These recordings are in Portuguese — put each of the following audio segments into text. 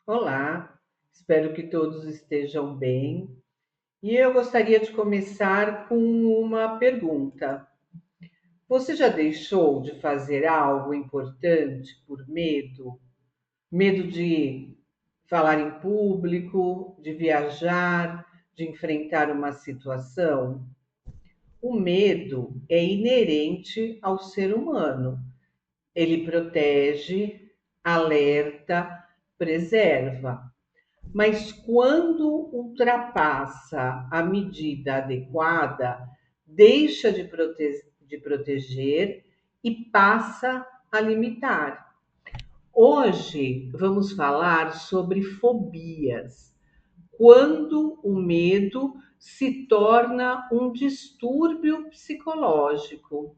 Olá, espero que todos estejam bem. E eu gostaria de começar com uma pergunta. Você já deixou de fazer algo importante por medo? Medo de falar em público, de viajar, de enfrentar uma situação? O medo é inerente ao ser humano. Ele protege, alerta, preserva. Mas quando ultrapassa a medida adequada, deixa de proteger e passa a limitar. Hoje vamos falar sobre fobias. Quando o medo se torna um distúrbio psicológico.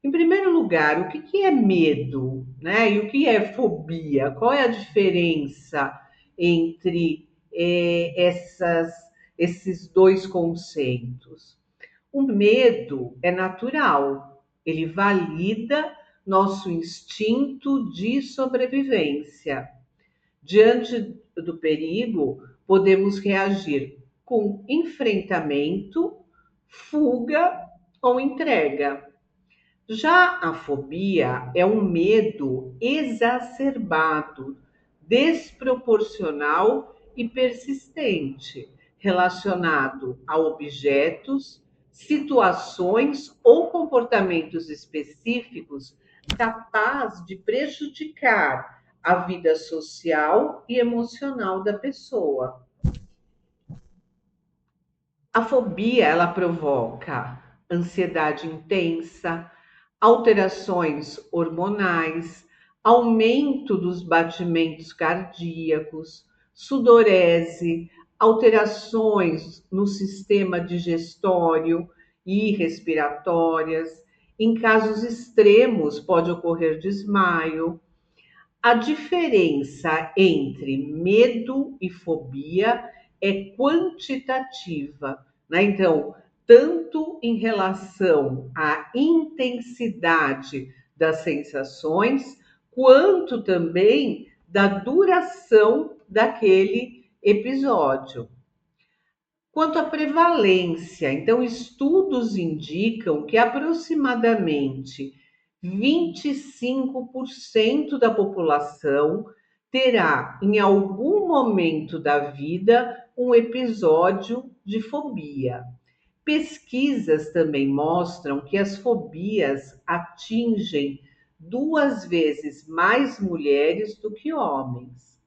Em primeiro lugar, o que é medo, né? E o que é fobia? Qual é a diferença entre esses dois conceitos? O medo é natural, ele valida nosso instinto de sobrevivência. Diante do perigo, podemos reagir com enfrentamento, fuga ou entrega. Já a fobia é um medo exacerbado, desproporcional e persistente, relacionado a objetos, situações ou comportamentos específicos capaz de prejudicar a vida social e emocional da pessoa. A fobia, ela provoca ansiedade intensa, alterações hormonais, aumento dos batimentos cardíacos, sudorese, alterações no sistema digestório e respiratórias. Em casos extremos, pode ocorrer desmaio. A diferença entre medo e fobia é quantitativa, né? Então, tanto em relação à intensidade das sensações, quanto também da duração daquele episódio. Quanto à prevalência, então, estudos indicam que aproximadamente 25% da população terá, em algum momento da vida, um episódio de fobia. Pesquisas também mostram que as fobias atingem 2 vezes mais mulheres do que homens.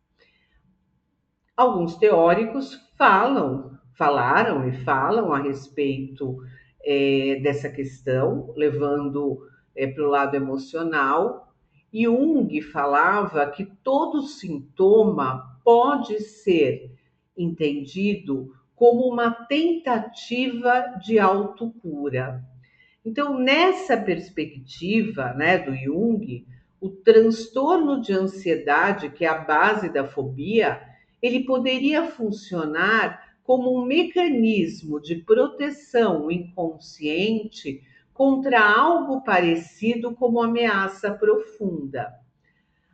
Alguns teóricos falaram e falam a respeito dessa questão, levando para o lado emocional. Jung falava que todo sintoma pode ser entendido como uma tentativa de autocura. Então, nessa perspectiva, né, do Jung, o transtorno de ansiedade, que é a base da fobia, ele poderia funcionar como um mecanismo de proteção inconsciente contra algo parecido como ameaça profunda.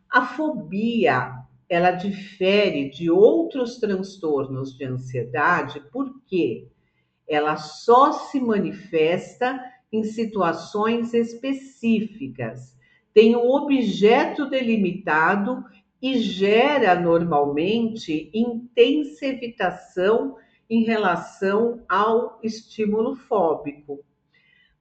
A fobia, ela difere de outros transtornos de ansiedade porque ela só se manifesta em situações específicas, tem um objeto delimitado e gera normalmente intensa evitação em relação ao estímulo fóbico.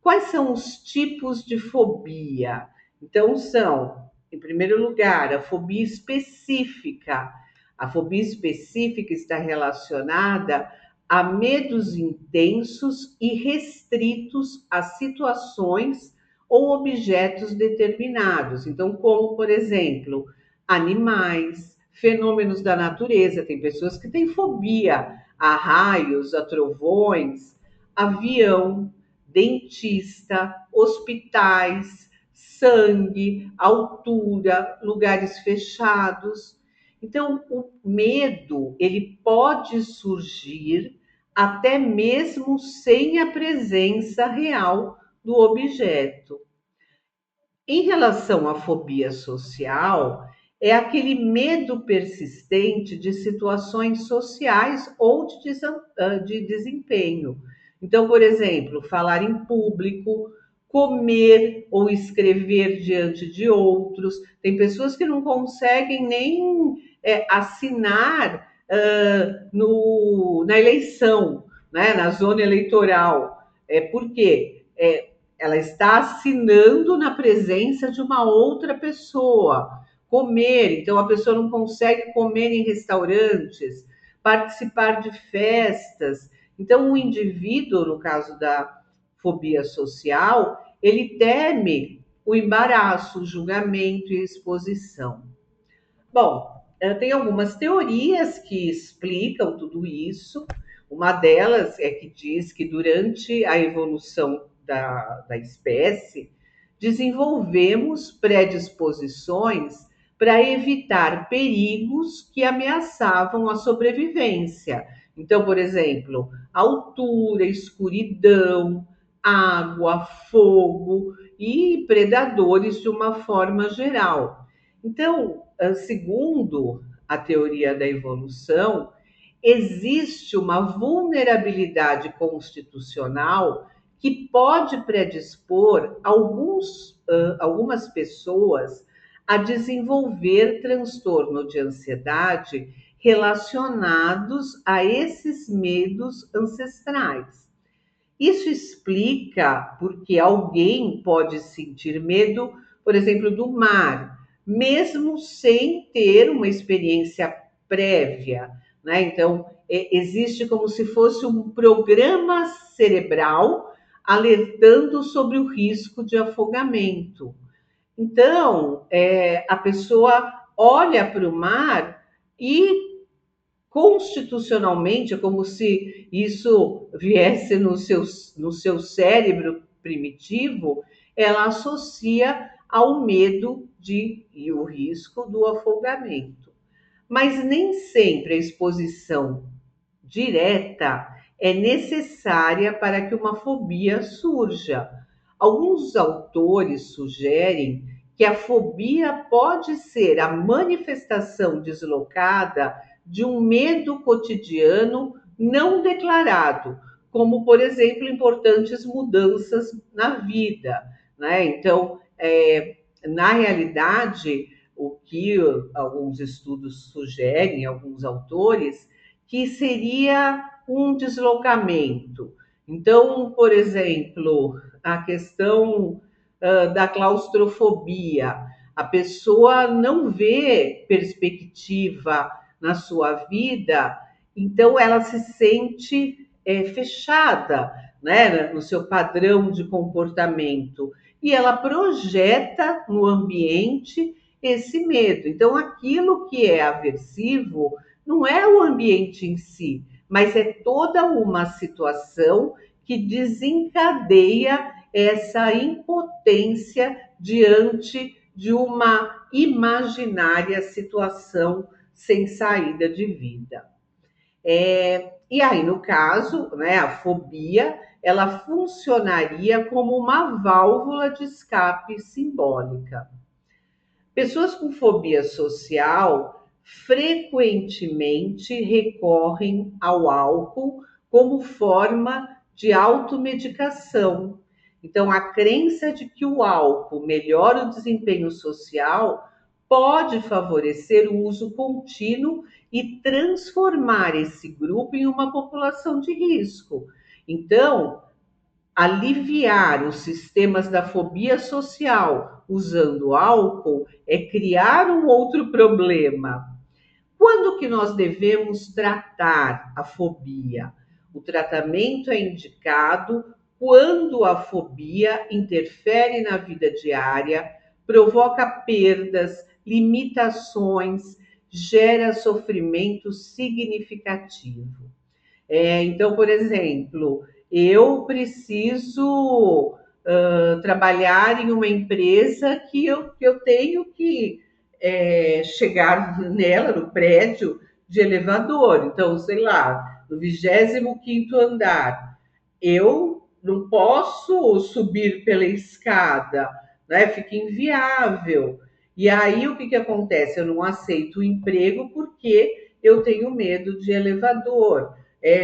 Quais são os tipos de fobia? Então, são, em primeiro lugar, a fobia específica. A fobia específica está relacionada a medos intensos e restritos a situações ou objetos determinados. Então, como, por exemplo, animais, fenômenos da natureza. Tem pessoas que têm fobia a raios, a trovões, avião, dentista, hospitais, sangue, altura, lugares fechados. Então, o medo, ele pode surgir até mesmo sem a presença real do objeto. Em relação à fobia social, é aquele medo persistente de situações sociais ou de desempenho. Então, por exemplo, falar em público, comer ou escrever diante de outros. Tem pessoas que não conseguem nem assinar na eleição, né, na zona eleitoral. Por quê? Ela está assinando na presença de uma outra pessoa. Comer, então a pessoa não consegue comer em restaurantes, participar de festas. Então, o indivíduo, no caso da fobia social, ele teme o embaraço, o julgamento e a exposição. Bom, tem algumas teorias que explicam tudo isso. Uma delas é que diz que durante a evolução da espécie, desenvolvemos predisposições para evitar perigos que ameaçavam a sobrevivência. Então, por exemplo, altura, escuridão, água, fogo e predadores de uma forma geral. Então, segundo a teoria da evolução, existe uma vulnerabilidade constitucional que pode predispor algumas pessoas a desenvolver transtorno de ansiedade relacionados a esses medos ancestrais. Isso explica porque alguém pode sentir medo, por exemplo, do mar, mesmo sem ter uma experiência prévia, né? Então, existe como se fosse um programa cerebral alertando sobre o risco de afogamento. Então, a pessoa olha para o mar e constitucionalmente, é como se isso viesse no seu cérebro primitivo, ela associa ao medo e o risco do afogamento. Mas nem sempre a exposição direta é necessária para que uma fobia surja. Alguns autores sugerem que a fobia pode ser a manifestação deslocada de um medo cotidiano não declarado, como, por exemplo, importantes mudanças na vida, né? Então, na realidade, o que alguns estudos sugerem, alguns autores, que seria um deslocamento. Então, por exemplo, a questão da claustrofobia, a pessoa não vê perspectiva na sua vida, então ela se sente fechada, né, no seu padrão de comportamento e ela projeta no ambiente esse medo. Então, aquilo que é aversivo não é o ambiente em si, mas é toda uma situação que desencadeia essa impotência diante de uma imaginária situação sem saída de vida. E aí, no caso, né, a fobia, ela funcionaria como uma válvula de escape simbólica. Pessoas com fobia social frequentemente recorrem ao álcool como forma de automedicação. Então, a crença de que o álcool melhora o desempenho social pode favorecer o uso contínuo e transformar esse grupo em uma população de risco. Então, aliviar os sistemas da fobia social usando álcool é criar um outro problema. Quando que nós devemos tratar a fobia? O tratamento é indicado quando a fobia interfere na vida diária, provoca perdas, limitações, gera sofrimento significativo. Então, por exemplo, eu preciso trabalhar em uma empresa que eu tenho que chegar nela, no prédio de elevador. Então, sei lá, no 25º andar, eu não posso subir pela escada, né? Fica inviável. E aí o que acontece? Eu não aceito o emprego porque eu tenho medo de elevador,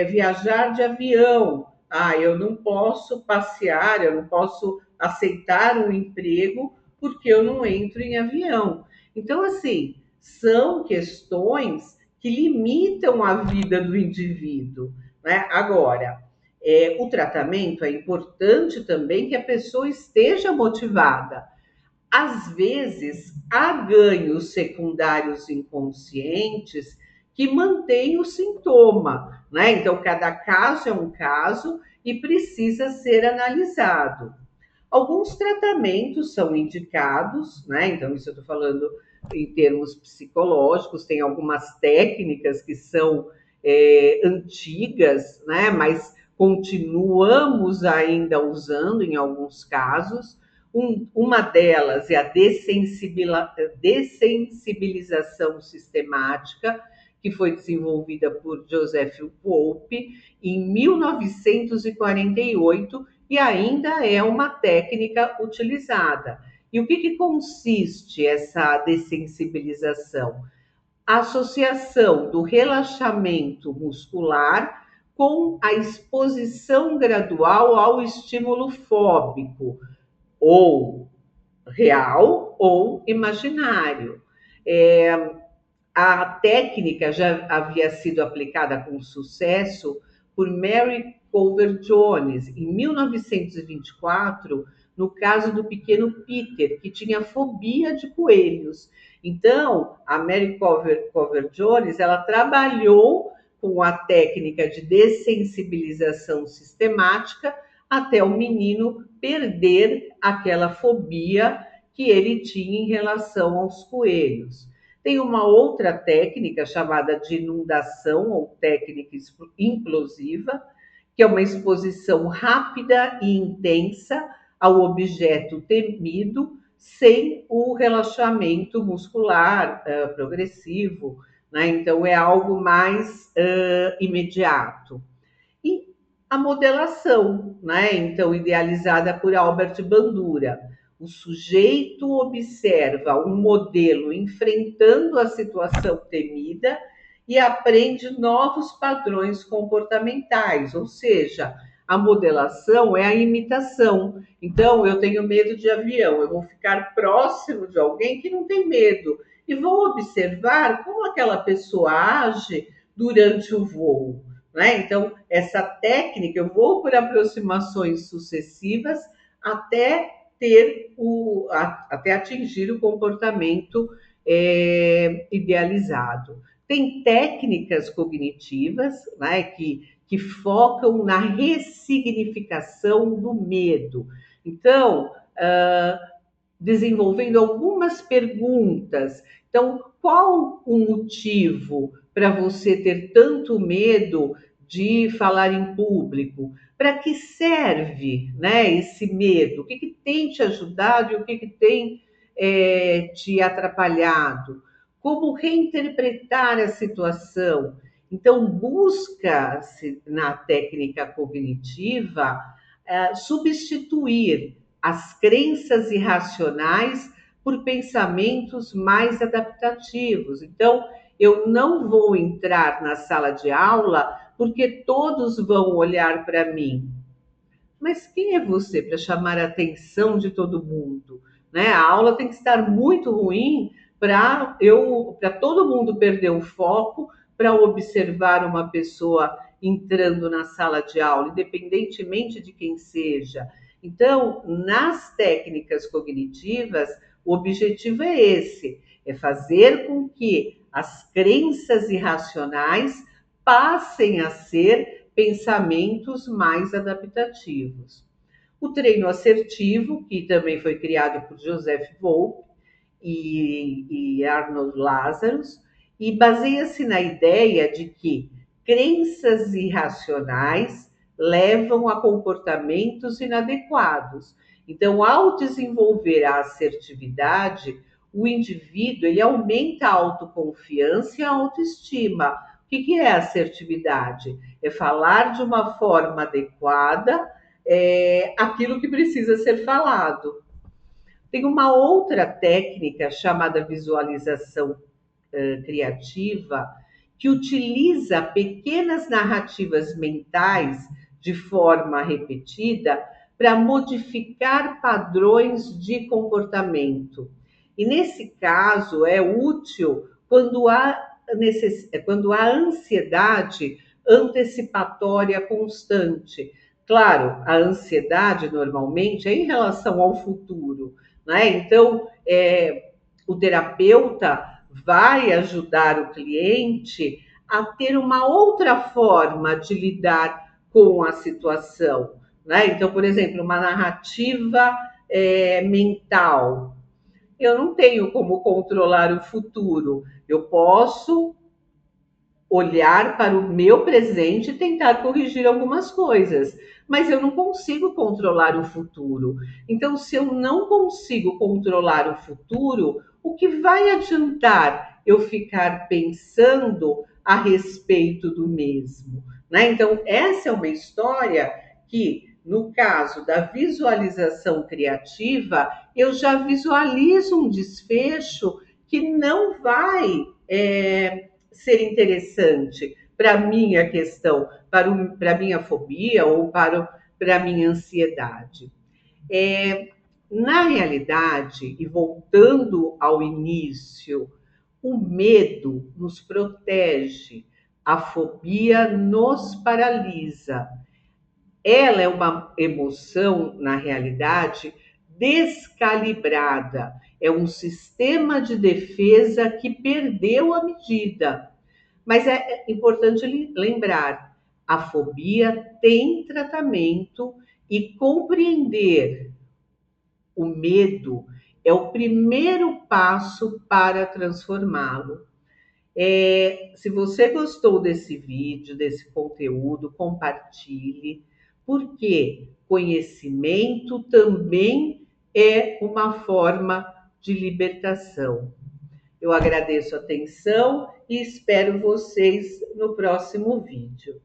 viajar de avião. Ah, eu não posso passear, eu não posso aceitar um emprego porque eu não entro em avião. Então, assim, são questões que limitam a vida do indivíduo, né? Agora, o tratamento é importante também que a pessoa esteja motivada. Às vezes, há ganhos secundários inconscientes que mantêm o sintoma, né? Então, cada caso é um caso e precisa ser analisado. Alguns tratamentos são indicados, né? Então, isso eu estou falando em termos psicológicos, tem algumas técnicas que são antigas, né? Mas continuamos ainda usando em alguns casos. Uma delas é a dessensibilização sistemática, que foi desenvolvida por Joseph Wolpe em 1948 e ainda é uma técnica utilizada. E o que consiste essa dessensibilização? A associação do relaxamento muscular com a exposição gradual ao estímulo fóbico, ou real ou imaginário. A técnica já havia sido aplicada com sucesso por Mary Culver Jones em 1924, no caso do pequeno Peter, que tinha fobia de coelhos. Então, a Mary Culver Jones, ela trabalhou com a técnica de dessensibilização sistemática até o menino perder aquela fobia que ele tinha em relação aos coelhos. Tem uma outra técnica chamada de inundação ou técnica implosiva, que é uma exposição rápida e intensa ao objeto temido, sem o relaxamento muscular progressivo, né? Então é algo mais imediato. E a modelação, né? Então idealizada por Albert Bandura. O sujeito observa um modelo enfrentando a situação temida e aprende novos padrões comportamentais, ou seja, a modelação é a imitação. Então, eu tenho medo de avião, eu vou ficar próximo de alguém que não tem medo e vou observar como aquela pessoa age durante o voo, né? Então, essa técnica, eu vou por aproximações sucessivas até até atingir o comportamento idealizado. Tem técnicas cognitivas, né, que focam na ressignificação do medo. Então, desenvolvendo algumas perguntas. Então, qual o motivo para você ter tanto medo de falar em público? Para que serve, né, esse medo? O que tem te ajudado e o que tem te atrapalhado? Como reinterpretar a situação? Então, busca-se na técnica cognitiva substituir as crenças irracionais por pensamentos mais adaptativos. Então, eu não vou entrar na sala de aula porque todos vão olhar para mim. Mas quem é você para chamar a atenção de todo mundo? Né? A aula tem que estar muito ruim para todo mundo perder o foco para observar uma pessoa entrando na sala de aula, independentemente de quem seja. Então, nas técnicas cognitivas, o objetivo é esse: é fazer com que as crenças irracionais passem a ser pensamentos mais adaptativos. O treino assertivo, que também foi criado por Joseph Volpe e Arnold Lazarus, e baseia-se na ideia de que crenças irracionais levam a comportamentos inadequados. Então, ao desenvolver a assertividade, o indivíduo ele aumenta a autoconfiança e a autoestima. O que é assertividade? É falar de uma forma adequada aquilo que precisa ser falado. Tem uma outra técnica chamada visualização criativa, que utiliza pequenas narrativas mentais de forma repetida para modificar padrões de comportamento. E nesse caso é útil quando há ansiedade antecipatória constante. Claro, a ansiedade normalmente é em relação ao futuro, né? Então, o terapeuta vai ajudar o cliente a ter uma outra forma de lidar com a situação, né? Então, por exemplo, uma narrativa mental. Eu não tenho como controlar o futuro. Eu posso olhar para o meu presente e tentar corrigir algumas coisas, mas eu não consigo controlar o futuro. Então, se eu não consigo controlar o futuro, o que vai adiantar eu ficar pensando a respeito do mesmo, né? Então, essa é uma história que, no caso da visualização criativa, eu já visualizo um desfecho que não vai ser interessante para a minha questão, para a minha fobia ou para a minha ansiedade. Na realidade, e voltando ao início, o medo nos protege, a fobia nos paralisa. Ela é uma emoção, na realidade, descalibrada. É um sistema de defesa que perdeu a medida. Mas é importante lembrar, a fobia tem tratamento e compreender o medo é o primeiro passo para transformá-lo. Se você gostou desse vídeo, desse conteúdo, compartilhe, porque conhecimento também é uma forma de libertação. Eu agradeço a atenção e espero vocês no próximo vídeo.